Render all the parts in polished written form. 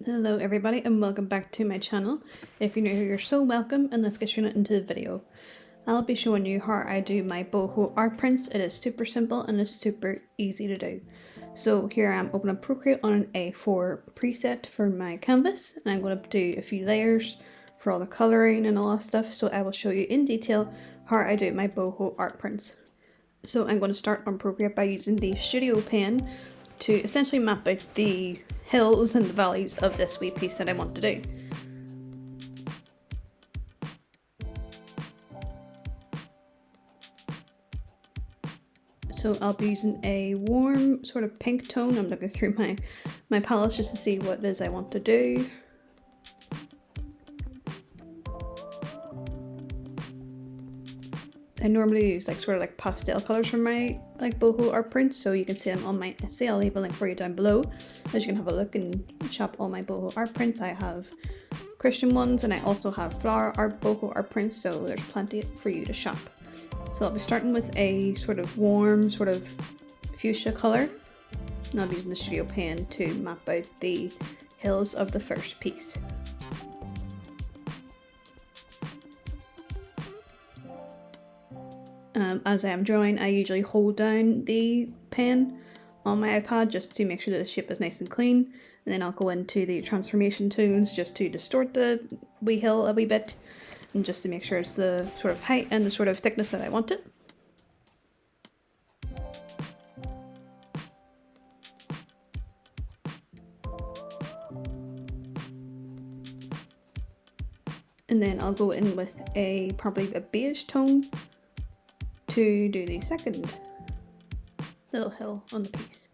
Hello everybody and welcome back to my channel. If you're new here, you're so welcome, and let's get straight into the video. I'll be showing you how I do my Boho Art prints. It is super simple and it's super easy to do. So here I am opening Procreate on an A4 preset for my canvas, and I'm going to do a few layers for all the colouring and all that stuff, so I will show you in detail how I do my Boho Art prints. So I'm going to start on Procreate by using the studio pen to essentially map out the hills and the valleys of this wee piece that I want to do. So I'll be using a warm sort of pink tone. I'm looking through my palette just to see what it is I want to do. I normally use like sort of like pastel colours for my like Boho Art prints, so you can see them on my Etsy. I'll leave a link for you down below, as you can have a look and shop all my Boho Art prints. I have Christian ones and I also have flower art Boho Art prints, so there's plenty for you to shop. So I'll be starting with a sort of warm sort of fuchsia colour, and I'll be using the studio pen to map out the hills of the first piece. As I am drawing, I usually hold down the pen on my iPad just to make sure that the shape is nice and clean, and then I'll go into the transformation tools just to distort the wee hill a wee bit, and just to make sure it's the sort of height and the sort of thickness that I want it. And then I'll go in with probably a beige tone to do the second little hill on the piece.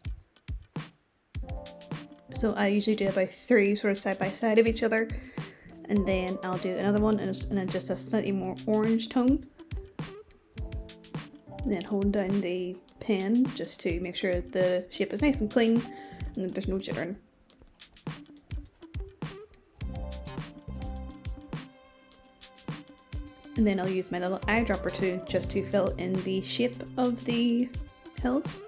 So I usually do about 3 sort of side by side of each other, and then I'll do another one and then just a slightly more orange tone, and then hold down the pen just to make sure the shape is nice and clean and that there's no jittering. And then I'll use my little eyedropper tool just to fill in the shape of the hills.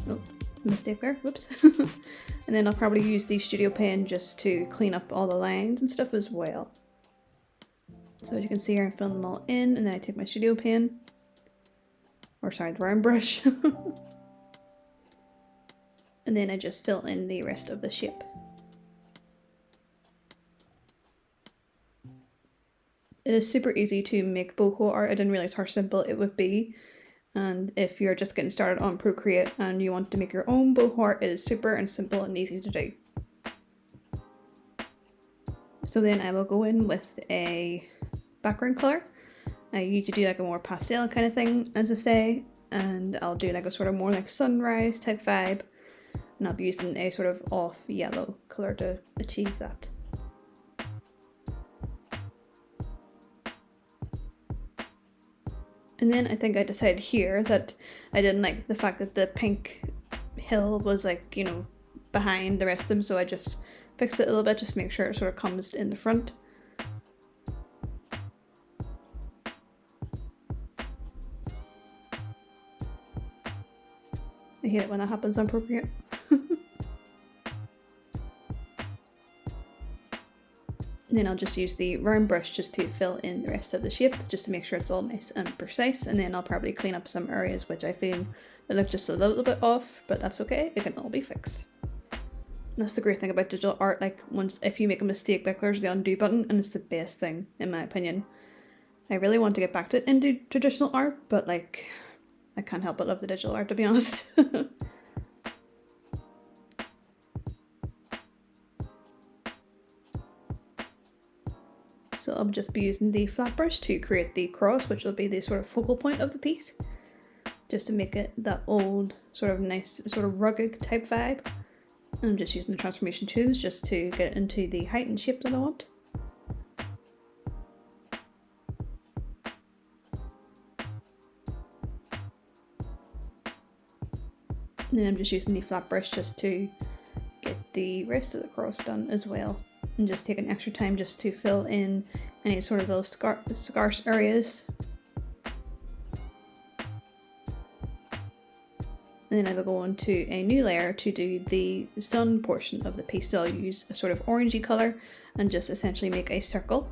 Oh, mistake there, whoops. And then I'll probably use the studio pen just to clean up all the lines and stuff as well. So as you can see here, I'm filling them all in, and then I take my studio pen, or sorry, the round brush, and then I just fill in the rest of the shape. It is super easy to make Boho art. I didn't realize how simple it would be. And if you're just getting started on Procreate and you want to make your own Boho art, it is super and simple and easy to do. So then I will go in with a background colour. I usually do like a more pastel kind of thing, as I say, and I'll do like a sort of more like sunrise type vibe. And I'll be using a sort of off yellow colour to achieve that. And then I think I decided here that I didn't like the fact that the pink hill was like, you know, behind the rest of them, so I just fixed it a little bit just to make sure it sort of comes in the front. I hate it when that happens on Procreate. And then I'll just use the round brush just to fill in the rest of the shape, just to make sure it's all nice and precise. And then I'll probably clean up some areas which I feel that look just a little bit off, but that's okay, it can all be fixed. And that's the great thing about digital art, like if you make a mistake, like there's the undo button, and it's the best thing in my opinion. I really want to get back to into traditional art, but like I can't help but love the digital art, to be honest. So I'll just be using the flat brush to create the cross, which will be the sort of focal point of the piece, just to make it that old sort of nice sort of rugged type vibe. And I'm just using the transformation tools just to get it into the height and shape that I want. And then I'm just using the flat brush just to get the rest of the cross done as well. And just taking extra time just to fill in any sort of those scarce areas. And then I will go on to a new layer to do the sun portion of the piece. So I'll use a sort of orangey colour and just essentially make a circle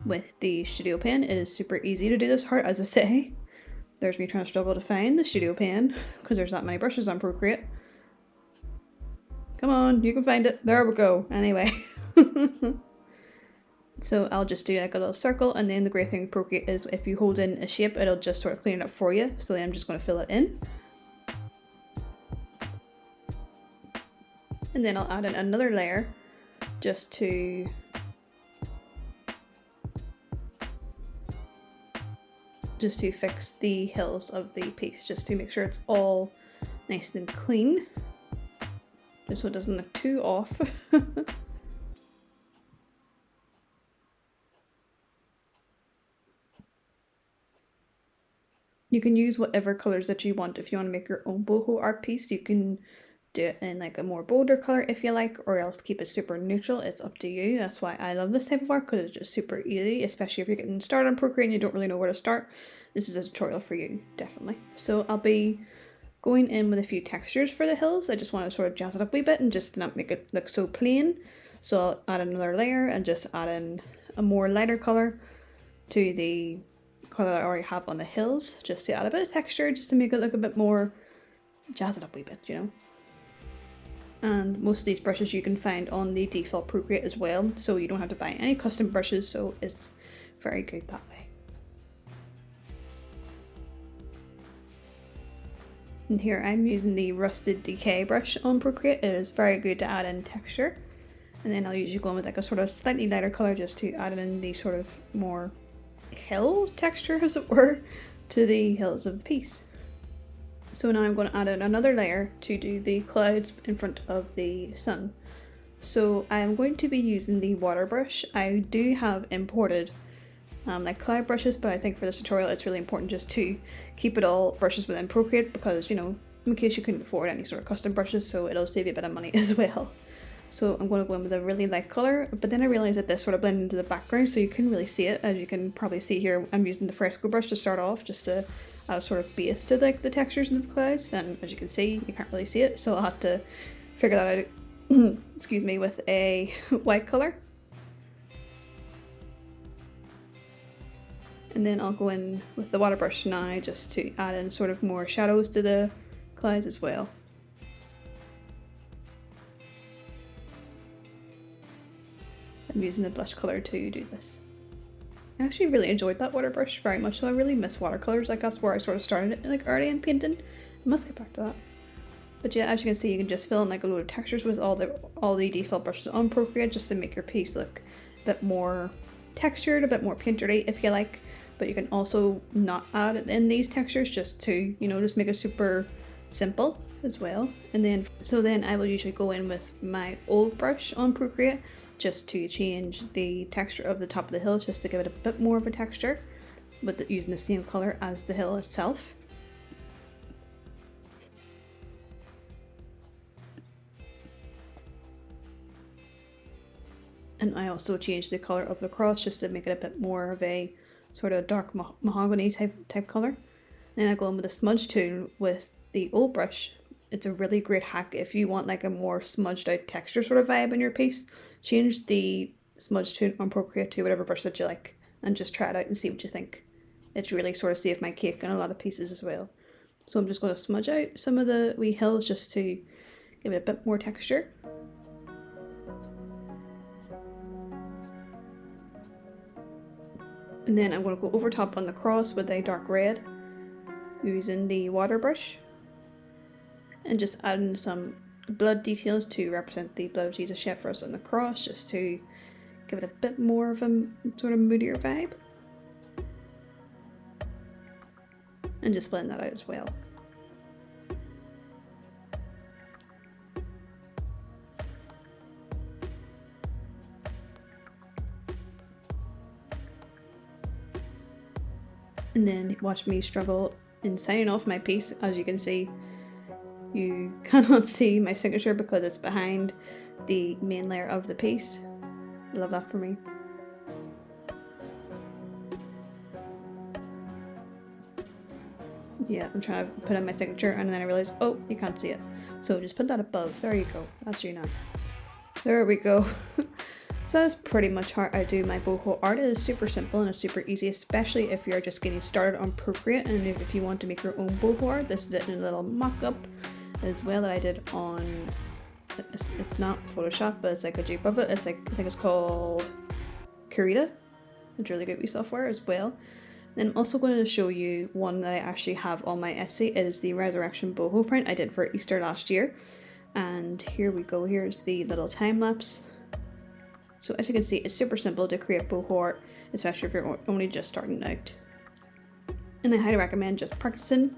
with the studio pen. It is super easy to do this part, as I say. There's me trying to struggle to find the studio pen because there's that many brushes on Procreate. Come on, you can find it. There we go. Anyway. So I'll just do like a little circle, and then the great thing with Procreate is if you hold in a shape, it'll just sort of clean it up for you. So then I'm just going to fill it in. And then I'll add in another layer just to fix the hills of the piece, just to make sure it's all nice and clean, just so it doesn't look too off. You can use whatever colours that you want. If you want to make your own boho art piece, you can do it in like a more bolder colour if you like, or else keep it super neutral. It's up to you. That's why I love this type of art, because it's just super easy, especially if you're getting started on Procreate and you don't really know where to start. This is a tutorial for you, definitely. So I'll be going in with a few textures for the hills. I just want to sort of jazz it up a wee bit and just not make it look so plain. So I'll add another layer and just add in a more lighter colour to the colour that I already have on the hills, just to add a bit of texture, just to make it look a bit more, jazz it up a wee bit, you know. And most of these brushes you can find on the default Procreate as well, so you don't have to buy any custom brushes, so it's very good that way. And here I'm using the Rusted Decay brush on Procreate. It is very good to add in texture. And then I'll usually go in with like a sort of slightly lighter colour just to add in the sort of more hill texture, as it were, to the hills of the piece. So now I'm going to add in another layer to do the clouds in front of the sun. So I'm going to be using the water brush. I do have imported like cloud brushes, but I think for this tutorial it's really important just to keep it all brushes within Procreate, because, you know, in case you couldn't afford any sort of custom brushes, so it'll save you a bit of money as well. So I'm going to go in with a really light colour, but then I realised that this sort of blended into the background, so you couldn't really see it. As you can probably see here, I'm using the fresco brush to start off, just to add a sort of base to like the textures in the clouds, and as you can see, you can't really see it, so I'll have to figure that out excuse me, with a white colour. And then I'll go in with the water brush now just to add in sort of more shadows to the clouds as well. I'm using the blush colour to do this. I actually really enjoyed that water brush very much, so I really miss watercolours. Like, that's where I sort of started it, like early in painting. I must get back to that. But yeah, as you can see, you can just fill in like a load of textures with all the default brushes on Procreate, just to make your piece look a bit more textured, a bit more painterly if you like. But you can also not add in these textures, just to, you know, just make it super simple as well. And then, so then I will usually go in with my old brush on Procreate just to change the texture of the top of the hill, just to give it a bit more of a texture, but using the same colour as the hill itself. And I also changed the colour of the cross just to make it a bit more of a sort of dark mahogany type colour. Then I go in with a smudge tool with the old brush. It's a really great hack if you want like a more smudged out texture sort of vibe in your piece. Change the smudge tool on Procreate to whatever brush that you like, and just try it out and see what you think. It's really sort of saved my cake on a lot of pieces as well. So I'm just going to smudge out some of the wee hills just to give it a bit more texture. And then I'm going to go over top on the cross with a dark red using the water brush, and just add in some blood details to represent the blood of Jesus shed for us on the cross, just to give it a bit more of a sort of moodier vibe. And just blend that out as well. And then watch me struggle in signing off my piece. As you can see, you cannot see my signature because it's behind the main layer of the piece. I love that for me. Yeah, I'm trying to put in my signature and then I realized, oh, you can't see it. So just put that above. There you go. That's you now. There we go. So that's pretty much how I do my boho art. It is super simple and it's super easy, especially if you're just getting started on Procreate, and if you want to make your own boho art. This is it in a little mock-up as well that I did on, it's not Photoshop, but it's like a dupe of it. It's like, I think it's called Curita. It's really good software as well. Then I'm also going to show you one that I actually have on my Etsy. It is the Resurrection boho print I did for Easter last year. And here we go. Here's the little time lapse. So as you can see, it's super simple to create boho art, especially if you're only just starting out. And I highly recommend just practicing,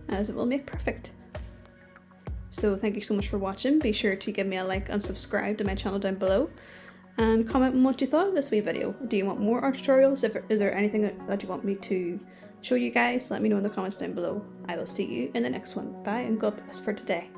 as it will make perfect. So thank you so much for watching. Be sure to give me a like and subscribe to my channel down below. And comment on what you thought of this wee video. Do you want more art tutorials? Is there anything that you want me to show you guys? Let me know in the comments down below. I will see you in the next one. Bye and God bless for today.